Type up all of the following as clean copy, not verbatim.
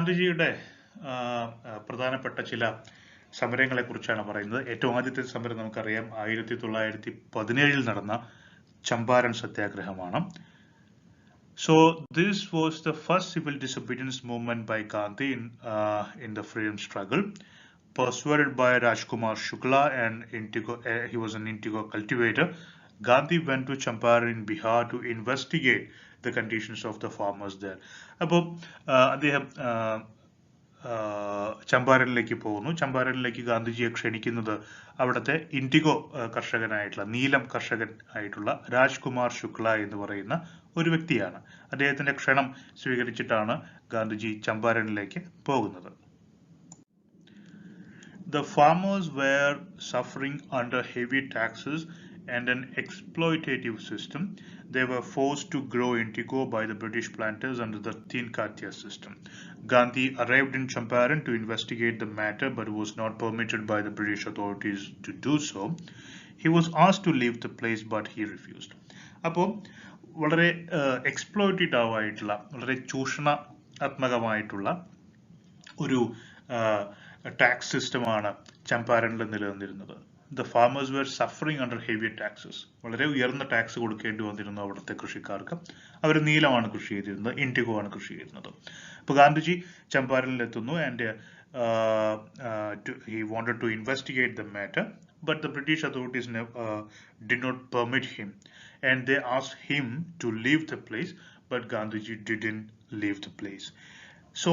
ഗാന്ധിജിയുടെ പ്രധാനപ്പെട്ട ചില സമരങ്ങളെ കുറിച്ചാണ് പറയുന്നത്. ഏറ്റവും ആദ്യത്തെ സമരം നമുക്കറിയാം 1917 നടന്ന Champaran സത്യാഗ്രഹമാണ്. So this was the first civil disobedience movement by Gandhi in the freedom struggle. Persuaded by Rajkumar Shukla and he was an indigo cultivator. Gandhi went to Champaran in Bihar to investigate the conditions of the farmers there. അപ്പോൾ അദ്ദേഹം ചമ്പാരനിലേക്ക് പോകുന്നു. ചമ്പാരനിലേക്ക് ഗാന്ധിജിയെ ക്ഷണിക്കുന്നത് അവിടുത്തെ IndiGo കർഷകനായിട്ടുള്ള നീലം കർഷകൻ ആയിട്ടുള്ള രാജ്കുമാർ ശുക്ല എന്ന് പറയുന്ന ഒരു വ്യക്തിയാണ്. അദ്ദേഹത്തിന്റെ ക്ഷണം സ്വീകരിച്ചിട്ടാണ് ഗാന്ധിജി ചമ്പാരനിലേക്ക് പോകുന്നത്. The farmers were suffering under heavy taxes and an exploitative system. They were forced to grow indigo by the British planters under the Tinkatia system. Gandhi arrived in Champaran to investigate the matter but was not permitted by the British authorities to do so. He was asked to leave the place but he refused. അപ്പോൾ വളരെ exploitative ആയിട്ടുള്ള വളരെ ചൂഷണാത്മകമായിട്ടുള്ള ഒരു tax സിസ്റ്റമാണ് ചമ്പാരനിൽ നിലനിന്നിരുന്നത്. The farmers were suffering under heavy taxes. വളരെ ഉയർന്ന tax കൊടുക്കേണ്ടി വന്നിരുന്നു അവിടുത്തെ കൃഷിക്കാർക്ക്. അവർ നീലമാണ് കൃഷി ചെയ്തിരുന്നത്, ഇൻഡിഗോ ആണ് കൃഷി ചെയ്തിരുന്നത്. അപ്പോൾ ഗാന്ധിജി ചമ്പാരനിൽ എത്തുന്നു and he wanted to investigate the matter, but the British authorities did not permit him and they asked him to leave the place, but Gandhiji didn't leave the place. So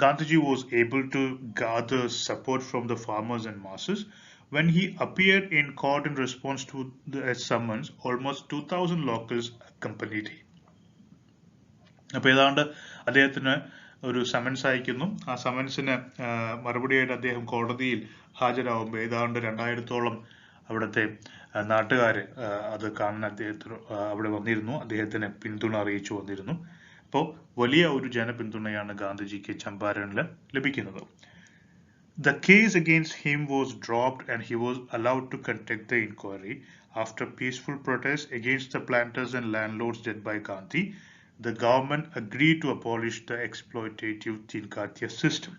Gandhiji was able to gather support from the farmers and masses. When he appeared in court in response to the summons, almost 2,000 locals accompanied him. അപ്പോൾ ഏതാണ്ട് അദ്ദേഹത്തിന് ഒരു summons അയക്കുന്നു. ആ സമൻസിന് മറുപടിയായിട്ട് അദ്ദേഹം കോടതിയിൽ ഹാജരാകുമ്പോൾ ഏതാണ്ട് 2000-ഓളം അവിടുത്തെ നാട്ടുകാർ അത് കാണാൻ അദ്ദേഹത്തിന് അവിടെ വന്നിരുന്നു. അദ്ദേഹത്തിന് പിന്തുണ അറിയിച്ചു വന്നിരുന്നു. അപ്പോൾ വലിയ ഒരു ജനപിന്തുണയാണ് ഗാന്ധിജിക്ക് ചമ്പാരനിൽ ലഭിക്കുന്നത്. The case against him was dropped and he was allowed to conduct the inquiry. After peaceful protests against the planters and landlords led by Gandhi, the government agreed to abolish the exploitative Tinkatia system.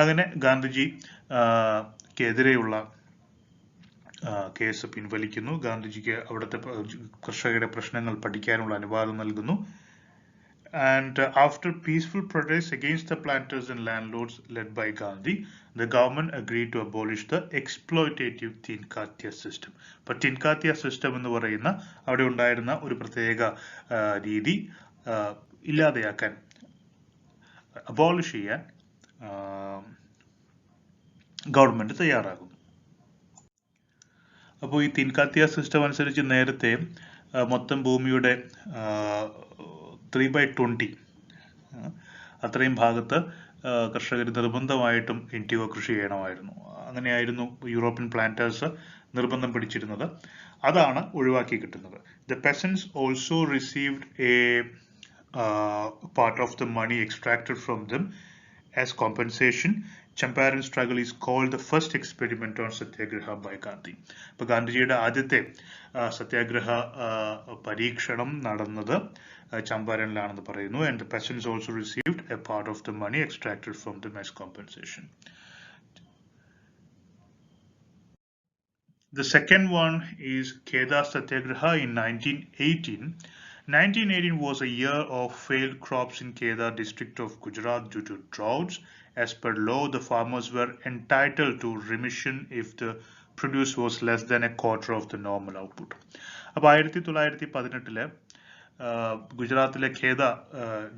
അങ്ങനെ ഗാന്ധിജിക്കെതിരെയുള്ള case പിൻവലിക്കുന്നു. ഗാന്ധിജിക്ക് അവിടുത്തെ കർഷകരുടെ പ്രശ്നങ്ങൾ പഠിക്കാനുള്ള അനുവാദം നൽകുന്നു. And after peaceful protests against the planters and landlords led by Gandhi, the government agreed to abolish the exploitative Tinkatia system. But Tinkatia system എന്ന് പറയുന്ന അവിടെ ഉണ്ടായിരുന്ന ഒരു പ്രത്യേക രീതി ഇല്ലാതെയാക്കാൻ, അബോളിഷ് ചെയ്യാൻ ഗവൺമെന്റ് തയ്യാറാകുന്നു. അപ്പോൾ ഈ തിൻകാത്തിയ സിസ്റ്റം അനുസരിച്ച് നേരത്തെ മൊത്തം ഭൂമിയുടെ 3/20 അത്രയും ഭാഗത്ത് കർഷകർ നിർബന്ധമായിട്ടും ഇൻഡിഗോ കൃഷി ചെയ്യണമായിരുന്നു. അങ്ങനെയായിരുന്നു യൂറോപ്യൻ പ്ലാന്റേഴ്സ് നിർബന്ധം പിടിച്ചിരുന്നത്. അതാണ് ഒഴിവാക്കി കിട്ടുന്നത്. The peasants also received a part of the money extracted from them as compensation. Champaran struggle is called the first experiment on Satyagraha by Gandhi. അപ്പോൾ ഗാന്ധിജിയുടെ ആദ്യത്തെ സത്യാഗ്രഹ പരീക്ഷണം നടന്നത് ചമ്പാരനിലാണെന്ന് പറയുന്നു. And the peasants also received a part of the money extracted from them as compensation. The second one is Kheda Satyagraha in 1918. 1918 was a year of failed crops in Kheda district of Gujarat due to droughts. As per law, the farmers were entitled to remission if the produce was less than a quarter of the normal output. അപ്പോൾ 1918 ഗുജറാത്തിലെ ഖേദ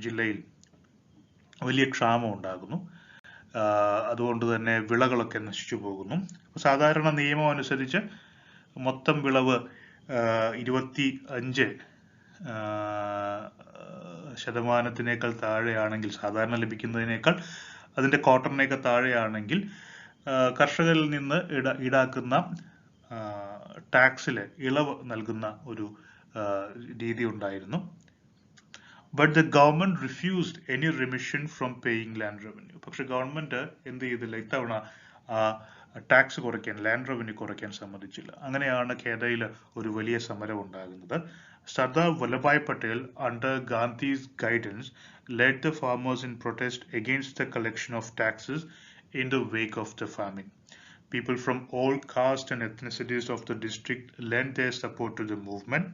ജില്ലയിൽ വലിയ ക്ഷാമം ഉണ്ടാകുന്നു. അതുകൊണ്ട് തന്നെ വിളകളൊക്കെ നശിച്ചു പോകുന്നു. സാധാരണ നിയമം അനുസരിച്ച് മൊത്തം വിളവ് 25% താഴെയാണെങ്കിൽ, സാധാരണ ലഭിക്കുന്നതിനേക്കാൾ അതിന്റെ ക്വാർട്ടറിനേക്കാൾ താഴെയാണെങ്കിൽ കർഷകരിൽ നിന്ന് ഈടാക്കുന്ന ടാക്സിൽ ഇളവ് നൽകുന്ന ഒരു രീതി ഉണ്ടായിരുന്നു. But the government refused any remission from paying land revenue. പക്ഷെ ഗവൺമെന്റ് എന്ത് ചെയ്തില്ല, ഇത്തവണ ടാക്സ് കുറയ്ക്കാൻ, ലാൻഡ് റവന്യൂ കുറയ്ക്കാൻ സമ്മതിച്ചില്ല. അങ്ങനെയാണ് ഖേദയിൽ ഒരു വലിയ സമരം ഉണ്ടാകുന്നത്. Sardar Vallabhbhai Patel, under Gandhi's guidance, led the farmers in protest against the collection of taxes in the wake of the famine. People from all castes and ethnicities of the district lent their support to the movement.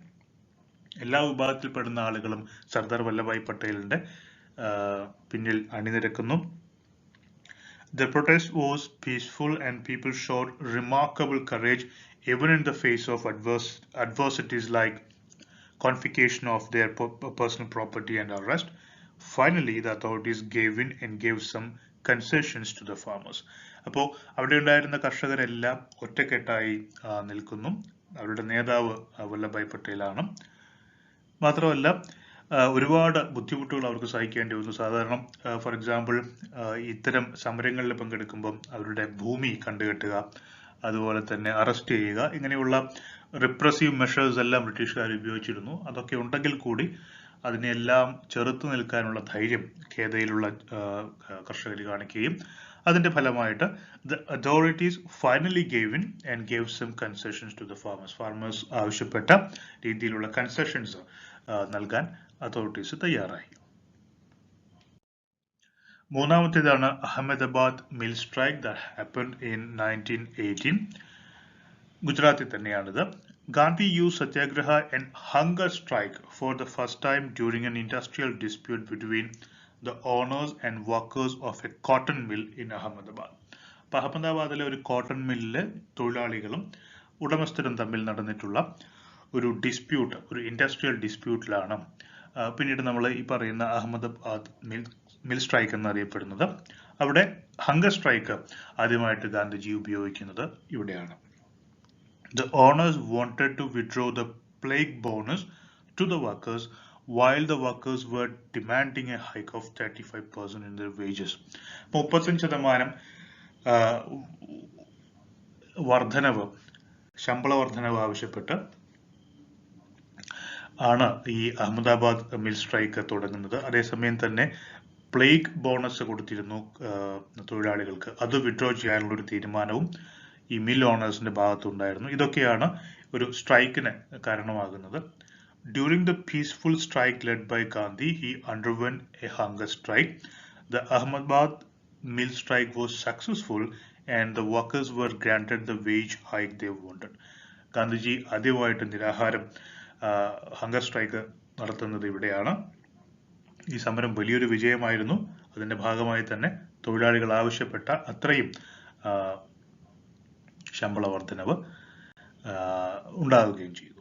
എല്ലാ വിഭാഗത്തിൽപ്പെടുന്ന ആളുകളും സർദാർ വല്ലഭായ് പട്ടേലിന്റെ പിന്നിൽ അണിനിരക്കുന്നു. The protest was peaceful and people showed remarkable courage even in the face of adversities like confiscation of their personal property and arrest. Finally, the authorities gave in and gave some concessions to the farmers. അപ്പോൾ അവിടെ ഉണ്ടായിരുന്ന കർഷകരെല്ലാം ഒറ്റക്കെട്ടായി നിൽക്കുന്നു. അവരുടെ നേതാവ് വല്ലഭായ് പട്ടേലാണ്. മാത്രമല്ല ഒരുപാട് ബുദ്ധിമുട്ടുകൾ അവർക്ക് സഹിക്കേണ്ടി വന്നു. സാധാരണ ഫോർ എക്സാമ്പിൾ ഇത്തരം സമരങ്ങളിൽ പങ്കെടുക്കുമ്പം അവരുടെ ഭൂമി കണ്ടുകെട്ടുക, അതുപോലെ തന്നെ അറസ്റ്റ് ചെയ്യുക, ഇങ്ങനെയുള്ള റിപ്രസീവ് മെഷേഴ്സ് എല്ലാം ബ്രിട്ടീഷുകാർ ഉപയോഗിച്ചിരുന്നു. അതൊക്കെ ഉണ്ടെങ്കിൽ കൂടി അതിനെല്ലാം ചെറുത്തു നിൽക്കാനുള്ള ധൈര്യം ഖേദയിലുള്ള കർഷകർ കാണിക്കുകയും അതിന്റെ ഫലമായിട്ട് the authorities finally gave in and gave some concessions to the farmers. Farmers ആവശ്യപ്പെട്ട രീതിയിലുള്ള കൺസെഷൻസ് നൽകാൻ അതോറിറ്റീസ് തയ്യാറായി. മൂന്നാമത്തേതാണ് Ahmedabad mill strike that happened in 1918. ഗുജറാത്തിൽ തന്നെയാണിത്. Gandhi used satyagraha and hunger strike for the first time during an industrial dispute between the owners and workers of a cotton mill in Ahmedabad. അപ്പോൾ അഹമ്മദാബാദിലെ ഒരു cotton മില്ലിലെ തൊഴിലാളികളും ഉടമസ്ഥരും തമ്മിൽ നടന്നിട്ടുള്ള ഒരു dispute, ഒരു ഇൻഡസ്ട്രിയൽ ഡിസ്പ്യൂട്ടിലാണ് പിന്നീട് നമ്മൾ ഈ പറയുന്ന അഹമ്മദാബാദ് മിൽ സ്ട്രൈക്ക് എന്നറിയപ്പെടുന്നത്. അവിടെ ഹങ്കർ സ്ട്രൈക്ക് ആദ്യമായിട്ട് ഗാന്ധിജി ഉപയോഗിക്കുന്നത് ഇവിടെയാണ്. The owners wanted to withdraw the plague bonus to the workers while the workers were demanding a hike of 35% in their wages. 35% വർധനവ്, ശമ്പള വർധനവ് ആവശ്യപ്പെട്ട് ആണ് ഈ അഹമ്മദാബാദ് മിൽ സ്ട്രൈക്ക് തുടങ്ങുന്നത്. അതേസമയം തന്നെ പ്ലേഗ് ബോണസ് കൊടുത്തിരുന്നു തൊഴിലാളികൾക്ക്. അത് വിഡ്രോ ചെയ്യാനുള്ള ഒരു തീരുമാനവും ഈ മിൽ ഓണേഴ്സിന്റെ ഭാഗത്തുണ്ടായിരുന്നു. ഇതൊക്കെയാണ് ഒരു സ്ട്രൈക്കിന് കാരണമാകുന്നത്. During the peaceful strike led by Gandhi, he underwent a hunger strike. The Ahmedabad mill strike was successful and the workers were granted the wage hike they wanted. Gandhiji ആദ്യമായിട്ട് നിരാഹാരം ഹങ്കർ സ്ട്രൈക്ക് നടത്തുന്നത് ഇവിടെയാണ്. ഈ സമരം വലിയൊരു വിജയമായിരുന്നു. അതിന്റെ ഭാഗമായി തന്നെ തൊഴിലാളികൾ ആവശ്യപ്പെട്ട അത്രയും ശമ്പള വർധനവ് ഉണ്ടാവുകയും ചെയ്തു.